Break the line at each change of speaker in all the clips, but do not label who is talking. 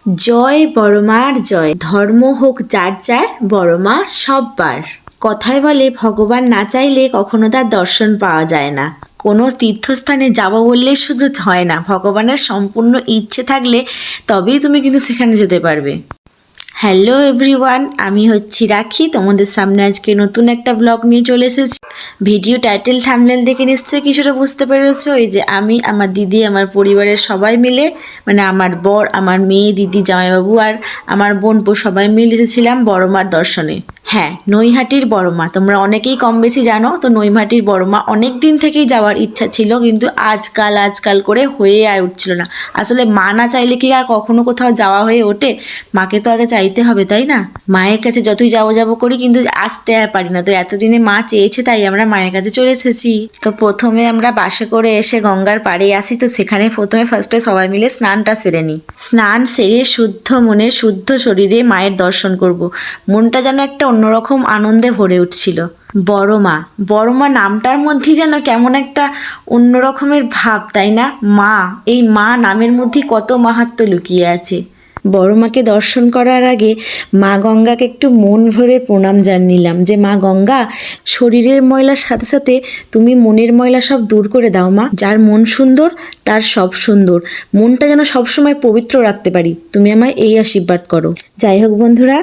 জয় বড়মার জয়। ধর্ম হোক যার যার, বড়মা সববার। কথায় বলে ভগবান না চাইলে কখনো তার দর্শন পাওয়া যায় না। কোনো তীর্থস্থানে যাবো বললে শুধু হয় না, ভগবানের সম্পূর্ণ ইচ্ছে থাকলে তবেই তুমি কিন্তু সেখানে যেতে পারবে। হ্যালো এভরিওয়ান, আমি হচ্ছি রাখি। তোমাদের সামনে আজকে নতুন একটা ব্লগ নিয়ে চলে এসেছি। ভিডিও টাইটেল থাম্বনেল দেখে নিশ্চয়ই কিছুটা বুঝতে পেরেছো। এই যে আমি, আমার দিদি, আমার পরিবারের সবাই মিলে, মানে আমার বর, আমার মেয়ে, দিদি, জামাইবাবু আর আমার বোন সবাই মিলে এসেছিলাম বড়মার দর্শনে। হ্যাঁ, নৈহাটির বড়মা। তোমরা অনেকেই কম বেশি জানো। তো নৈহাটির বড়মা অনেক দিন থেকেই যাওয়ার ইচ্ছা ছিল, কিন্তু আজকাল করে হয়ে আর উঠছিল না। আসলে মা না চাইলে কি আর কখনো কোথাও যাওয়া হয়ে ওঠে? মাকে তো আগে চাইতে হবে, তাই না? মায়ের কাছে যতই যাবো করি, কিন্তু আসতে আর পারি না। তো এতদিনে মা চেয়েছে, তাই আমরা মায়ের কাছে চলে এসেছি। তো প্রথমে আমরা বাসে করে এসে গঙ্গার পাড়ে আসি। তো সেখানে ফার্স্টে সবাই মিলে স্নানটা সেরে নিই। স্নান সেরে শুদ্ধ মনে শুদ্ধ শরীরে মায়ের দর্শন করব। মনটা যেন একটা অন্যরকম আনন্দে ভরে উঠছিল। বড়মা, বড়মা নামটার মধ্যেই যেন কেমন একটা অন্য রকমের ভাব, তাই না? মা, এই মা নামের মধ্যে কত মাহাত্ম্য লুকিয়ে আছে। বড়মাকে দর্শন করার আগে মা গঙ্গাকে একটু মন ভরে প্রণাম জানিলাম, যে মা গঙ্গা, শরীরের ময়লার সাথে সাথে তুমি মনের ময়লা সব দূর করে দাও মা। যার মন সুন্দর তার সব সুন্দর। মনটা যেন সবসময় পবিত্র রাখতে পারি, তুমি আমায় এই আশীর্বাদ করো। যাই হোক বন্ধুরা,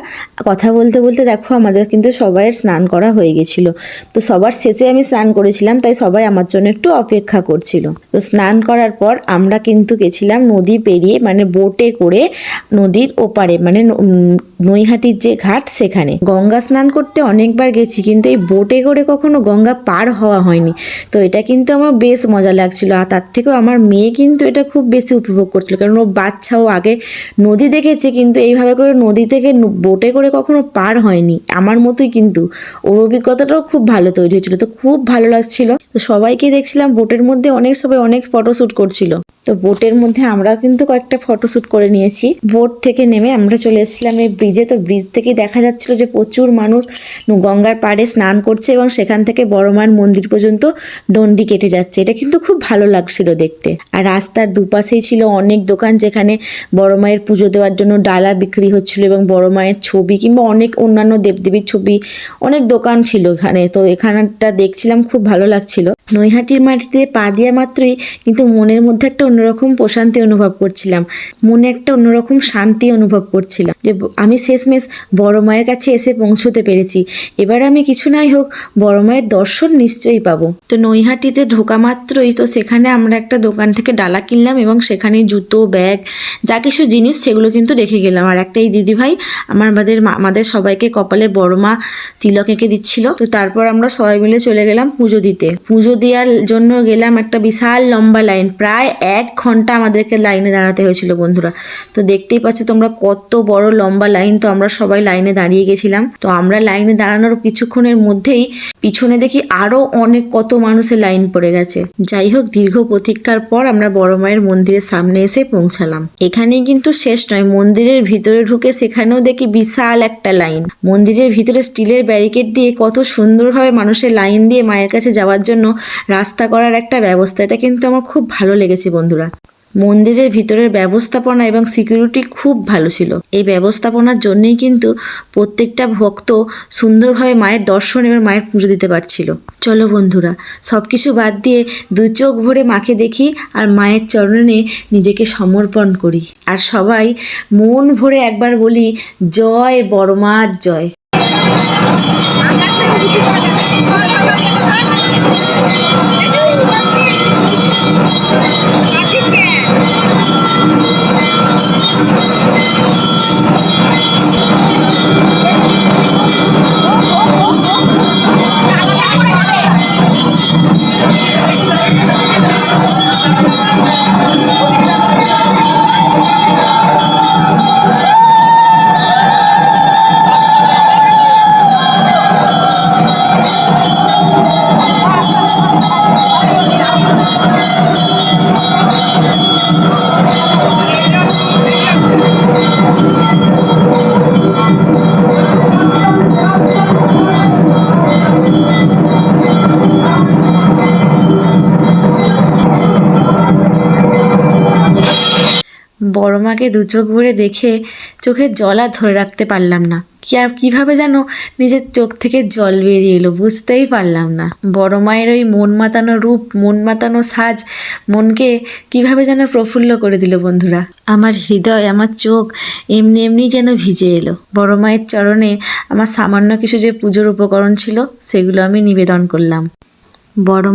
কথা বলতে বলতে দেখো আমাদের কিন্তু সবাইয়ের স্নান করা হয়ে গেছিল। তো সবার শেষে আমি স্নান করেছিলাম, তাই সবাই আমার জন্য একটু অপেক্ষা করছিল। তো স্নান করার পর আমরা কিন্তু গেছিলাম নদী পেরিয়ে, মানে বোটে করে নদীর ওপারে, মানে নৈহাটির যে ঘাট সেখানে। গঙ্গা স্নান করতে অনেকবার গেছি, কিন্তু এই বোটে করে কখনো গঙ্গা পার হওয়া হয়নি। তো এটা কিন্তু আমার বেশ মজা লাগছিল। আর তার থেকেও আমার মেয়ে কিন্তু এটা খুব বেশি উপভোগ করছিল, কারণ ও বাচ্চাও আগে নদী দেখেছে, কিন্তু এইভাবে করে নদী থেকে বোটে করে কখনো পার হয়নি। আমার মতোই কিন্তু ওর অভিজ্ঞতাটাও খুব ভালো তৈরি হয়েছিল। তো খুব ভালো লাগছিল। তো সবাইকে দেখছিলাম বোটের মধ্যে, সবাই অনেক ফটোশ্যুট করছিল। তো বোটের মধ্যে আমরা কিন্তু কয়েকটা ফটোশ্যুট করে নিয়েছি। বোট থেকে নেমে আমরা চলে এসেছিলাম এই ব্রিজে। তো ব্রিজ থেকেই দেখা যাচ্ছিল যে প্রচুর মানুষ গঙ্গার পাড়ে স্নান করছে, এবং সেখান থেকে বড়মার মন্দির পর্যন্ত ডন্ডি কেটে যাচ্ছে। এটা কিন্তু খুব ভালো লাগছিল দেখতে। আর রাস্তার দুপাশেই ছিল অনেক দোকান, যেখানে বড় মায়ের পুজো দেওয়ার জন্য ডালা বিক্রি হচ্ছিল, এবং বড় মায়ের ছবি কিংবা অনেক অন্যান্য দেবদেবীর ছবি, অনেক দোকান ছিল এখানে। তো এখানটা দেখছিলাম, খুব ভালো লাগছিল। নৈহাটির মাটিতে পা দেওয়া মাত্রই কিন্তু মনের মধ্যে একটা অন্যরকম প্রশান্তি অনুভব করছিলাম। মনে একটা অন্যরকম শান্তি অনুভব করছিলাম, যে আমি শেষমেশ বড় মায়ের কাছে এসে পৌঁছতে পেরেছি। এবার আমি কিছু নাই হোক বড় মায়ের দর্শন নিশ্চয়ই পাবো। তো নৈহাটিতে ঢোকা মাত্রই তো সেখানে আমরা একটা দোকান থেকে ডালা কিনলাম, এবং সেখানে জুতো, ব্যাগ, যা কিছু জিনিস সেগুলো কিন্তু রেখে গেলাম। আর একটা এই দিদিভাই আমাদের সবাইকে কপালে বড়মা তিলক এঁকে দিচ্ছিল। তো তারপর আমরা সবাই মিলে চলে গেলাম পুজো দিতে। পুজো দেওয়ার জন্য গেলাম একটা বিশাল লম্বা লাইন, প্রায় 1 ঘন্টা আমাদেরকে লাইনে দাঁড়াতে হয়েছিল বন্ধুরা। তো দেখতেই পাচ্ছ তোমরা কত বড় লম্বা লাইন। তো আমরা সবাই লাইনে দাঁড়িয়ে গেছিলাম। তো আমরা লাইনে দাঁড়ানোর কিছুক্ষণের মধ্যেই পিছনে দেখি আরো অনেক কত মানুষের লাইন পড়ে গেছে। যাই হোক, দীর্ঘ প্রতীক্ষার পর আমরা বড় মায়ের মন্দিরের সামনে এসে পৌঁছালাম। এখানেই কিন্তু শেষ নয়, মন্দিরের ভিতরে ঢুকে সেখানেও দেখি বিশাল একটা লাইন। মন্দিরের ভিতরে স্টিলের ব্যারিকেড দিয়ে কত সুন্দরভাবে মানুষের লাইন দিয়ে মায়ের কাছে যাওয়ার জন্য রাস্তা করার একটা ব্যবস্থা। এটা কিন্তু আমার খুব ভালো লেগেছে বন্ধুরা। মন্দিরের ভিতরের ব্যবস্থাপনা এবং সিকিউরিটি খুব ভালো ছিল। এই ব্যবস্থাপনার জন্যই কিন্তু প্রত্যেকটা ভক্ত সুন্দরভাবে মায়ের দর্শন এবং মায়ের পুজো দিতে পারছিল। চলো বন্ধুরা, সব কিছু বাদ দিয়ে 2 চোখ ভরে মাকে দেখি আর মায়ের চরণে নিজেকে সমর্পণ করি। আর সবাই মন ভরে একবার বলি, জয় বড়মার জয়। মাকে দু চোখ ভরে দেখে চোখের জল আর ধরে রাখতে পারলাম না। কীভাবে যেন নিজের চোখ থেকে জল বেরিয়ে এলো, বুঝতেই পারলাম না। বড় মায়ের ওই মন মাতানো রূপ, মন মাতানো সাজ মনকে কিভাবে যেন প্রফুল্ল করে দিল বন্ধুরা। আমার হৃদয়, আমার চোখ এমনি এমনি যেন ভিজে এলো। বড় মায়ের চরণে আমার সামান্য কিছু যে পুজোর উপকরণ ছিল সেগুলো আমি নিবেদন করলাম। বড়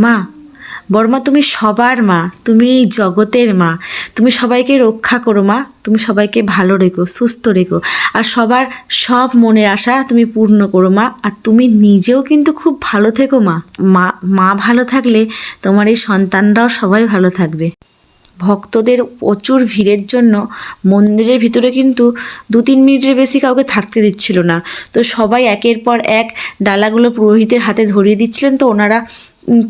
মা, তুমি সবার মা, তুমি এই জগতের মা, তুমি সবাইকে রক্ষা করো মা, তুমি সবাইকে ভালো রেখো, সুস্থ রেখো, আর সবার সব মনের আশা তুমি পূর্ণ করো মা। আর তুমি নিজেও কিন্তু খুব ভালো থেকো মা। মা ভালো থাকলে তোমার এই সন্তানরাও সবাই ভালো থাকবে। ভক্তদের প্রচুর ভিড়ের জন্য মন্দিরের ভিতরে কিন্তু 2-3 মিনিটের বেশি কাউকে থাকতে দিচ্ছিল না। তো সবাই একের পর এক ডালাগুলো পুরোহিতের হাতে ধরিয়ে দিচ্ছিলেন, তো ওনারা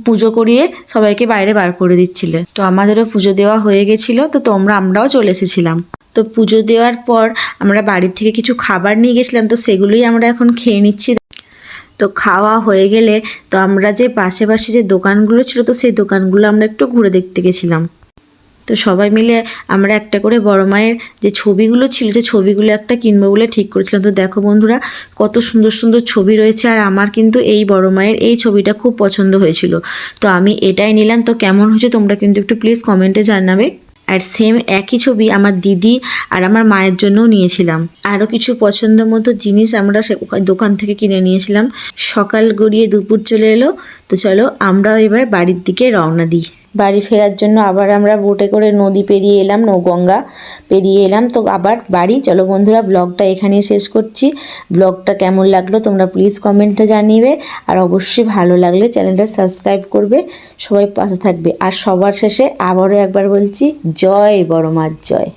পুজো করিয়ে সবাইকে বাইরে বার করে দিচ্ছিলেন। তো আমাদেরও পুজো দেওয়া হয়ে গেছিলো, তো আমরাও চলে এসেছিলাম। তো পুজো দেওয়ার পর আমরা বাড়ির থেকে কিছু খাবার নিয়ে গেছিলাম, তো সেগুলোই আমরা এখন খেয়ে নিচ্ছি। তো খাওয়া হয়ে গেলে তো আমরা যে পাশে যে দোকানগুলো ছিল, তো সেই দোকানগুলো আমরা একটু ঘুরে দেখতে গেছিলাম। তো সবাই মিলে আমরা একটা করে বড় মায়ের যে ছবিগুলো ছিল, যে ছবিগুলো একটা কিনবো বলে ঠিক করেছিলাম। তো দেখো বন্ধুরা, কত সুন্দর সুন্দর ছবি রয়েছে, আর আমার কিন্তু এই বড় মায়ের এই ছবিটা খুব পছন্দ হয়েছিল, তো আমি এটাই নিলাম। তো কেমন হয়েছে তোমরা কিন্তু একটু প্লিজ কমেন্টে জানাবে। আর সেম একই ছবি আমার দিদি আর আমার মায়ের জন্যও নিয়েছিলাম। আরও কিছু পছন্দ মতো জিনিস আমরা সে দোকান থেকে কিনে নিয়েছিলাম। সকাল গড়িয়ে দুপুর চলে এলো, তো চলো আমরাও এবার বাড়ির দিকে রওনা দিই। বাড়ি ফেরার জন্য আবার আমরা বোটে করে নদী পেরিয়ে এলাম, গঙ্গা পেরিয়ে এলাম। তো আবার বাড়ি। চলো বন্ধুরা, ব্লগটা এখানেই শেষ করছি। ব্লগটা কেমন লাগলো তোমরা প্লিজ কমেন্টে জানিবে, আর অবশ্যই ভালো লাগলে চ্যানেলটা সাবস্ক্রাইব করবে। সবাই পাশে থাকবে। আর সবার শেষে আবারও একবার বলছি, জয় বড় মার জয়।